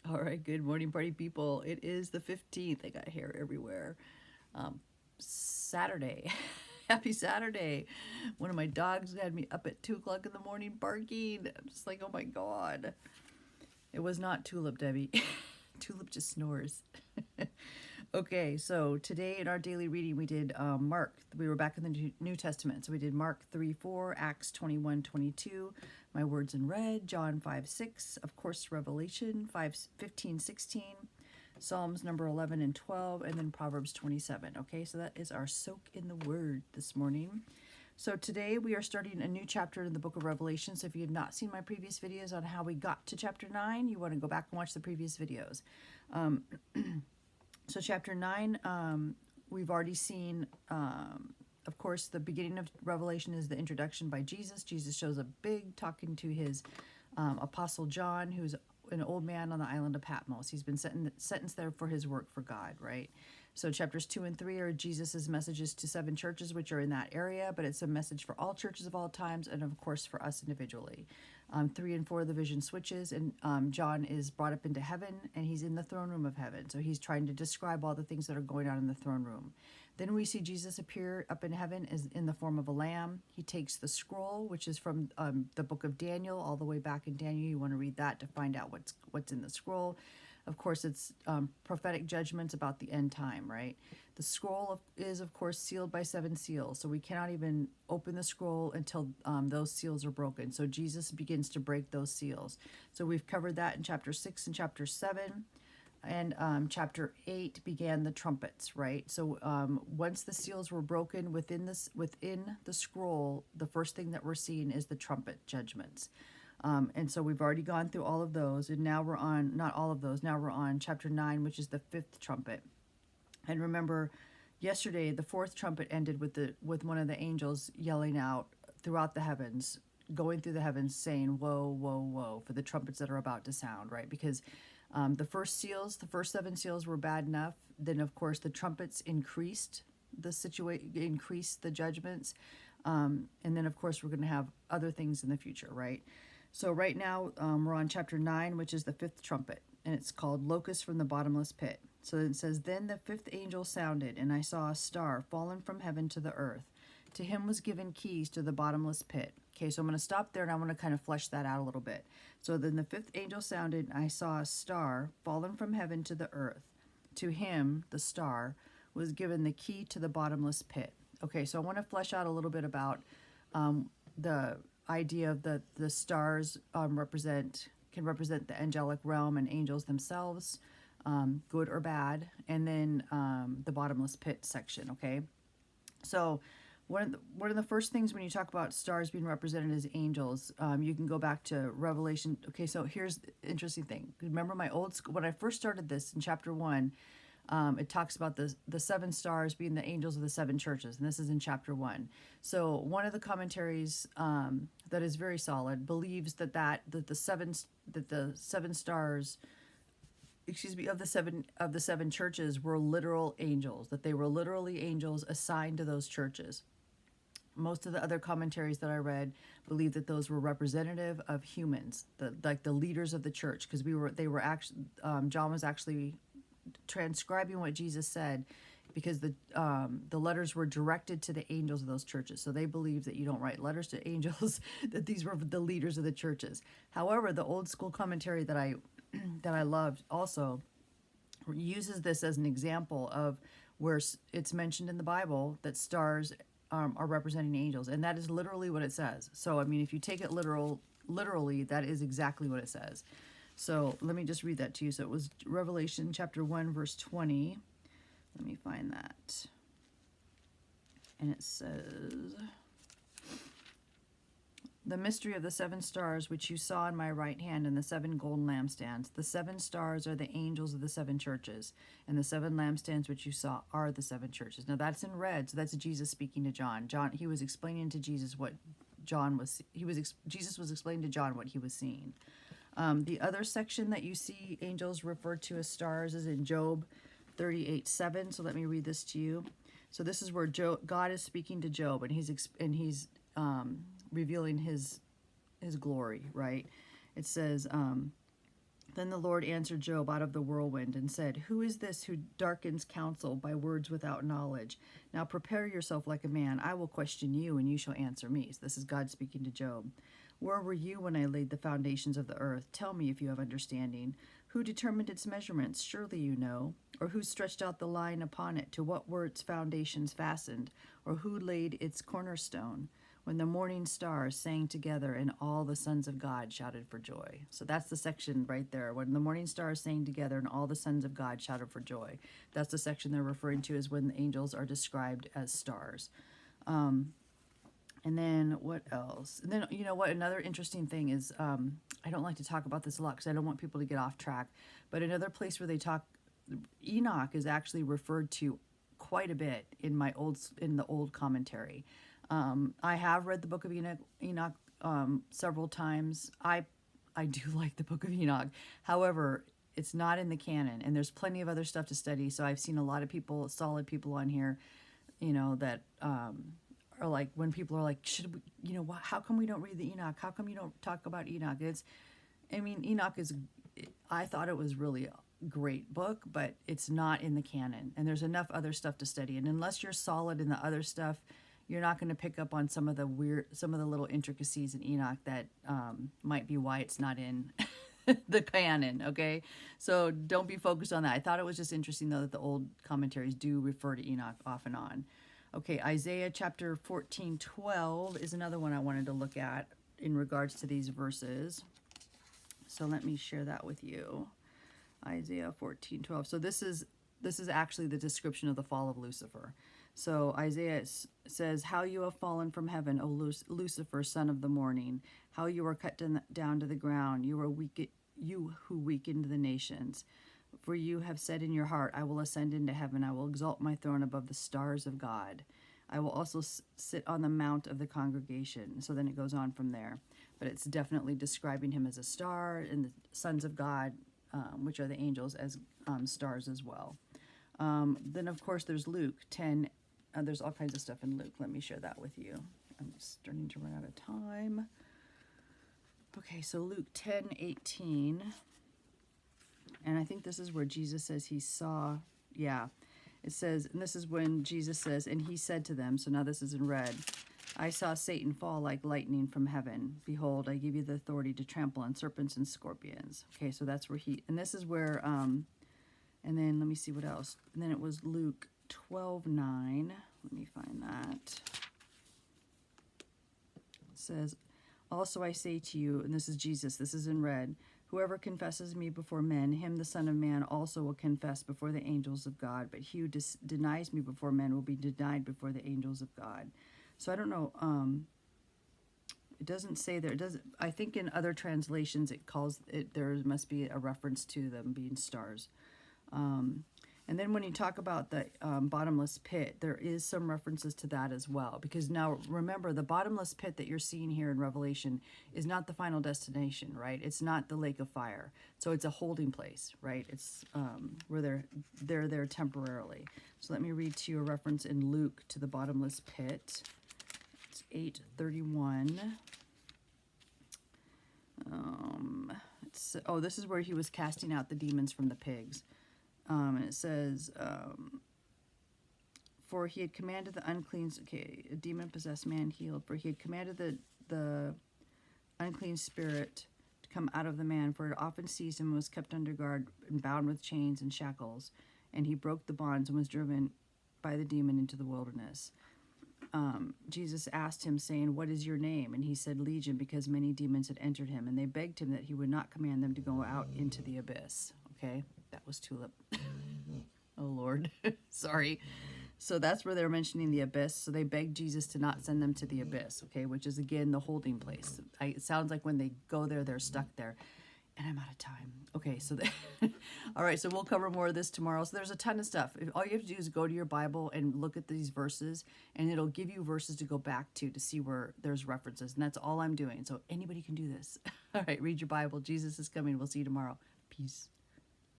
All right, good morning, party people. It is the 15th. I got hair everywhere. Saturday. Happy Saturday. One of my dogs had me up at 2 o'clock in the morning barking. I'm just like, oh my God. It was not Tulip, Debbie. Tulip just snores. Okay, so today in our daily reading, we did Mark. We were back in the New Testament. So we did Mark 3:4, Acts 21:22, My Words in Red, John 5:6, of course, Revelation 5:15-16, Psalms number 11 and 12, and then Proverbs 27. Okay, so that is our soak in the Word this morning. So today we are starting a new chapter in the book of Revelation. So if you have not seen my previous videos on how we got to chapter 9, you want to go back and watch the previous videos. So chapter 9, we've already seen, of course, the beginning of Revelation is the introduction by Jesus. Jesus shows up big, talking to his apostle John, who's an old man on the island of Patmos. He's been sentenced there for his work for God, right? So chapters 2 and 3 are Jesus's messages to 7 churches, which are in that area, but it's a message for all churches of all times, and of course for us individually. 3 and 4, the vision switches, and John is brought up into heaven, and he's in the throne room of heaven. So he's trying to describe all the things that are going on in the throne room. Then we see Jesus appear up in heaven as in the form of a lamb. He takes the scroll, which is from the book of Daniel, all the way back in Daniel. You want to read that to find out what's in the scroll. Of course, it's prophetic judgments about the end time, right? The scroll is, of course, sealed by 7 seals. So we cannot even open the scroll until those seals are broken. So Jesus begins to break those seals. So we've covered that in chapter 6 and chapter 7. And chapter 8 began the trumpets, right? So once the seals were broken within the scroll, the first thing that we're seeing is the trumpet judgments. And so we've already gone through all of those, and now we're on, not all of those, now we're on chapter 9, which is the 5th trumpet. And remember, yesterday, the 4th trumpet ended with one of the angels yelling out throughout the heavens, going through the heavens, saying, woe, woe, woe, for the trumpets that are about to sound, right? Because the first 7 seals were bad enough. Then, of course, the trumpets increased increased the judgments. And then, of course, we're going to have other things in the future, right? So right now we're on chapter 9, which is the 5th trumpet, and it's called Locusts from the Bottomless Pit. So it says, Then the 5th angel sounded, and I saw a star fallen from heaven to the earth. To him was given keys to the bottomless pit. Okay, so I'm going to stop there, and I want to kind of flesh that out a little bit. So then the 5th angel sounded, and I saw a star fallen from heaven to the earth. To him, the star, was given the key to the bottomless pit. Okay, so I want to flesh out a little bit about the idea of the stars can represent the angelic realm and angels themselves, good or bad, and then the bottomless pit section. Okay, so one of the first things when you talk about stars being represented as angels, you can go back to Revelation. Okay, so here's the interesting thing. Remember my old school, when I first started this in chapter 1, it talks about the 7 stars being the angels of the 7 churches, and this is in chapter 1. So one of the commentaries that is very solid believes that the 7 stars, excuse me, of the seven churches were literal angels, that they were literally angels assigned to those churches. Most of the other commentaries that I read believe that those were representative of humans, like the leaders of the church, because John was actually transcribing what Jesus said, because the letters were directed to the angels of those churches. So they believe that you don't write letters to angels, that these were the leaders of the churches. However, the old school commentary that I loved also uses this as an example of where it's mentioned in the Bible that stars are representing angels, and that is literally what it says. So I mean, if you take it literally, that is exactly what it says. So let me just read that to you. So it was Revelation chapter 1, verse 20. Let me find that. And it says, The mystery of the 7 stars which you saw in my right hand and the 7 golden lampstands. The 7 stars are the angels of the 7 churches, and the 7 lampstands which you saw are the 7 churches. Now that's in red, so that's Jesus speaking to John. He was explaining to Jesus what Jesus was explaining to John what he was seeing. The other section that you see angels referred to as stars is in Job 38:7. So let me read this to you. So this is where God is speaking to Job, and he's revealing his glory, right? It says, the Then the Lord answered Job out of the whirlwind and said, "Who is this who darkens counsel by words without knowledge? Now prepare yourself like a man. I will question you, and you shall answer me." So this is God speaking to Job. "Where were you when I laid the foundations of the earth? Tell me if you have understanding. Who determined its measurements? Surely you know. Or who stretched out the line upon it? To what were its foundations fastened? Or who laid its cornerstone? When the morning stars sang together and all the sons of God shouted for joy." So that's the section right there. When the morning stars sang together and all the sons of God shouted for joy. That's the section they're referring to as when the angels are described as stars. And then what else? And then, you know what? Another interesting thing is, I don't like to talk about this a lot because I don't want people to get off track. But another place where they talk, Enoch is actually referred to quite a bit in the old commentary. I have read the book of Enoch several times. I do like the book of Enoch. However, it's not in the canon, and there's plenty of other stuff to study. So I've seen a lot of people, solid people on here, that are like, when people are like, should we, how come we don't read the Enoch? How come you don't talk about Enoch? Enoch I thought it was really a great book, but it's not in the canon, and there's enough other stuff to study. And unless you're solid in the other stuff, you're not going to pick up on some of the little intricacies in Enoch that might be why it's not in the canon, okay? So don't be focused on that. I thought it was just interesting, though, that the old commentaries do refer to Enoch off and on. Okay, Isaiah chapter 14:12 is another one I wanted to look at in regards to these verses. So let me share that with you. Isaiah 14:12. So this is actually the description of the fall of Lucifer. So Isaiah says, "How you have fallen from heaven, O Lucifer, son of the morning! How you are cut down to the ground! You are weak, you who weakened the nations. For you have said in your heart, I will ascend into heaven. I will exalt my throne above the stars of God. I will also sit on the mount of the congregation." So then it goes on from there. But it's definitely describing him as a star, and the sons of God, which are the angels, as stars as well. Then, of course, there's Luke 10. There's all kinds of stuff in Luke. Let me share that with you. I'm starting to run out of time. Okay, so Luke 10:18. And I think this is where Jesus says he saw, it says, and this is when Jesus says, "And he said to them," so now this is in red, "I saw Satan fall like lightning from heaven. Behold, I give you the authority to trample on serpents and scorpions." Okay, so that's where and this is where, and then let me see what else. And then it was Luke 12:9. Let me find that. It says, "Also I say to you," and this is Jesus, this is in red, "whoever confesses me before men, him the Son of Man also will confess before the angels of God. But he who denies me before men will be denied before the angels of God." So I don't know, it doesn't say there. It doesn't. I think in other translations it calls it. There must be a reference to them being stars. And then when you talk about the bottomless pit, there is some references to that as well. Because now remember, the bottomless pit that you're seeing here in Revelation is not the final destination, right? It's not the lake of fire. So it's a holding place, right? It's where they're there temporarily. So let me read to you a reference in Luke to the bottomless pit. It's 8:31. This is where he was casting out the demons from the pigs. And it says, "For he had commanded the unclean," a demon-possessed man healed, "for he had commanded the unclean spirit to come out of the man, for it often seized him and was kept under guard and bound with chains and shackles. And he broke the bonds and was driven by the demon into the wilderness." Jesus asked him, saying, "What is your name?" And he said, "Legion," because many demons had entered him. And they begged him that he would not command them to go out into the abyss. Okay, that was Tulip. Oh, Lord. Sorry. So that's where they're mentioning the abyss. So they begged Jesus to not send them to the abyss, okay, which is, again, the holding place. It sounds like when they go there, they're stuck there. And I'm out of time. Okay, so all right, so we'll cover more of this tomorrow. So there's a ton of stuff. All you have to do is go to your Bible and look at these verses, and it'll give you verses to go back to see where there's references. And that's all I'm doing. So anybody can do this. All right, read your Bible. Jesus is coming. We'll see you tomorrow. Peace.